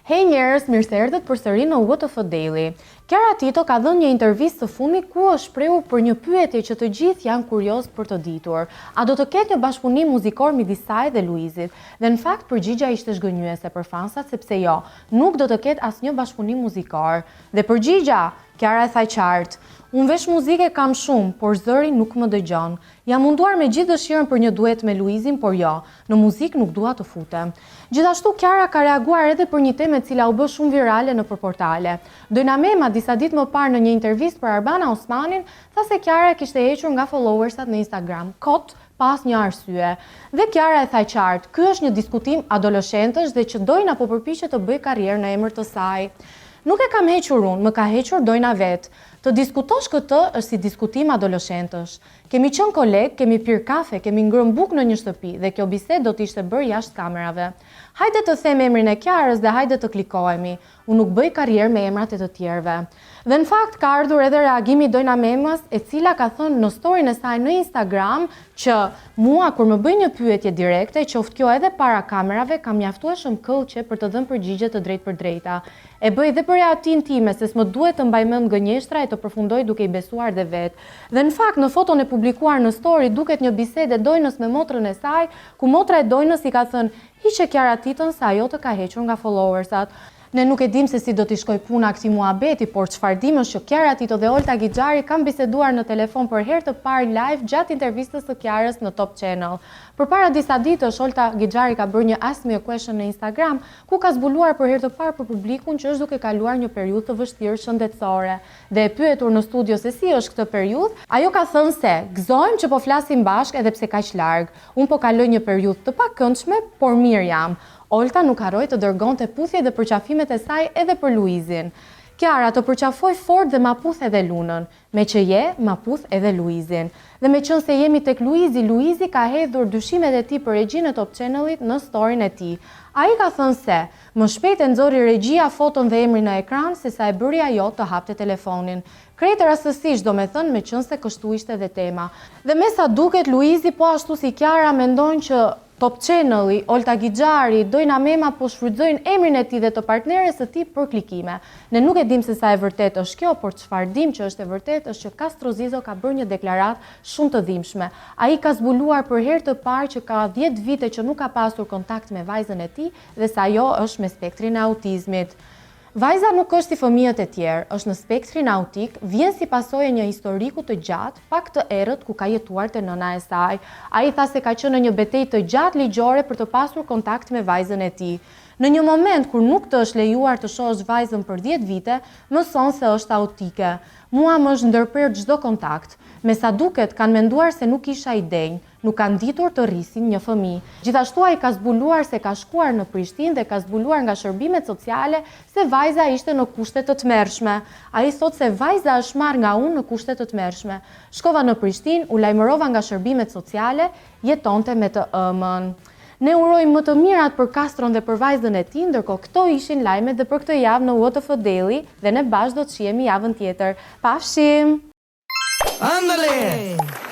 Hey njerëz, mirë se erdhët përsëri në WTF Daily. Kiara Tito ka dhënë një intervistë të fundit ku është shprehur për një pyetje që të gjithë janë kurioz për të ditur. A do të ketë një bashkëpunim muzikor midis saj dhe Luizit? Dhe në fakt përgjigjja ishte zgënjyese për fansat sepse jo, nuk do të ketë asnjë bashkëpunim muzikor. Dhe përgjigja, Kiara e tha qartë: unë vesh muzike kam shumë, por zëri nuk më dëgjon. Jam munduar me gjithë dëshirën për një duet me Luizin, por jo, në muzikë nuk dua të futem. Gjithashtu Kiara ka reaguar edhe për një temë e cila u bë shumë virale nëpër portale. Dojna Mema disa ditë më parë në një intervistë për Arbana Osmanin, tha se Kiara kishte hequr nga followersat në Instagram kot pas një arsye. Dhe Kiara e tha qartë, ky është një diskutim adoleshentësh dhe që Dojna po përpiqet të bëjë karrierë në emër të saj. Nuk e kam hequr unë, më ka hequr Dojna vetë. Të diskutosh këtë është si diskutim adoleshentësh. Kemi qenë kolegë, kemi pirë kafe, kemi ngrënë bukë në një shtëpi dhe kjo bisedë do të ishte bërë jashtë kamerave. Hajde të them emrin e Kiarës dhe hajde të klikohemi. Unë nuk bëj karrierë me emrat e të tjerëve. Dhe në fakt ka ardhur edhe reagimi Dojna Memës, e cila ka thënë në storyn e saj në Instagram që mua kur më bëj një pyetje direkte, qoftë kjo edhe para kamerave, kam mjaftueshëm këllqe për të dhënë përgjigje të drejtë për drejta. E bëj dhe për reaktin time, se s'më duhet të mbaj mend gënjeshtra e të përfundoj duke i besuar dhe vetë. Dhe në fakt në foton e publikuar në story duket një bisedë Dojnës me motrën e saj, ku motra e Dojnës i ka thënë: "Hiqe Kiara Titën se ajo të ka hequr nga followersat." Ne nuk e dim se si do t'i shkoj puna këtij muhabeti, por çfarë dim është që Kiara Tito dhe Olta Gixhari kanë biseduar në telefon për herë të parë live gjatë intervistës së Kiarës në Top Channel. Përpara disa ditësh Olta Gixhari ka bërë një Ask Me a Question në Instagram, ku ka zbuluar për herë të parë për publikun që është duke kaluar një periudhë të vështirë shëndetësore. Dhe e pyetur në studio se si është këtë periudhë, ajo ka thënë se gëzojmë që po flasim bashkë edhe pse kaq larg. Unë po kaloj një periudhë të pakëndshme, por mirë jam. Olta nuk harroi të dërgonte puthje dhe përqafimet e saj edhe për Luizin. Kiara të përqafoi fort dhe ma puth edhe Lunën. Me që je, ma puth edhe Luizin. Dhe me qënë se jemi tek Luizi ka hedhur dyshimet e tij për regjinë e Top Channelit në storyn e tij. Ai ka thënë se më shpejt e nxori regjia foton dhe emrin në ekran se sa e bëri ajo të hapte telefonin. Krejtë rastësisht, do me thënë, me qënë se kështu ishte dhe tema. Dhe me sa duket, Luizi po ashtu si Kiara mendojnë që Top Channeli, Olta Gixhari, Dojna Mema po shfrytëzojnë emrin e tij dhe të partneres së tij për klikime. Ne nuk e dim se sa e vërtet është kjo, por çfarë dim që është e vërtet është që Castro Zizo ka bërë një deklaratë shumë të dhimbshme. Ai ka zbuluar për herë të parë që ka 10 vite që nuk ka pasur kontakt me vajzën e tij dhe se ajo është me spektrin e autizmit. Vajza nuk është si fëmijët e tjerë, është në spektrin autik, vjen si pasojë një historiku të gjatë, pak të errët ku ka jetuar te nëna e saj. Ai tha se ka qenë në një betejë të gjatë ligjore për të pasur kontakt me vajzën e tij. Në një moment kur nuk të është lejuar të shohësh vajzën për 10 vite, mëson se është autike. Mua më është ndërprer çdo kontakt. Me sa duket, kanë menduar se nuk isha i denj, nuk kanë ditur të rrisin një fëmijë. Gjithashtu ai ka zbuluar se ka shkuar në Prishtinë dhe ka zbuluar nga shërbimet sociale se vajza ishte në kushte të tmerrshme. Ai thot se vajza është marrë nga unë në kushte të tmerrshme. Shkova në Prishtinë, u lajmërova nga shërbimet sociale, jetonte me të ëmën. Ne urojmë më të mirat për Castron dhe për vajzën e tij, ndërkohë këto ishin lajmet dhe për këtë javë në WTF Daily dhe ne bashkë do të shihemi javën tjetër. Pafshim! Ándale!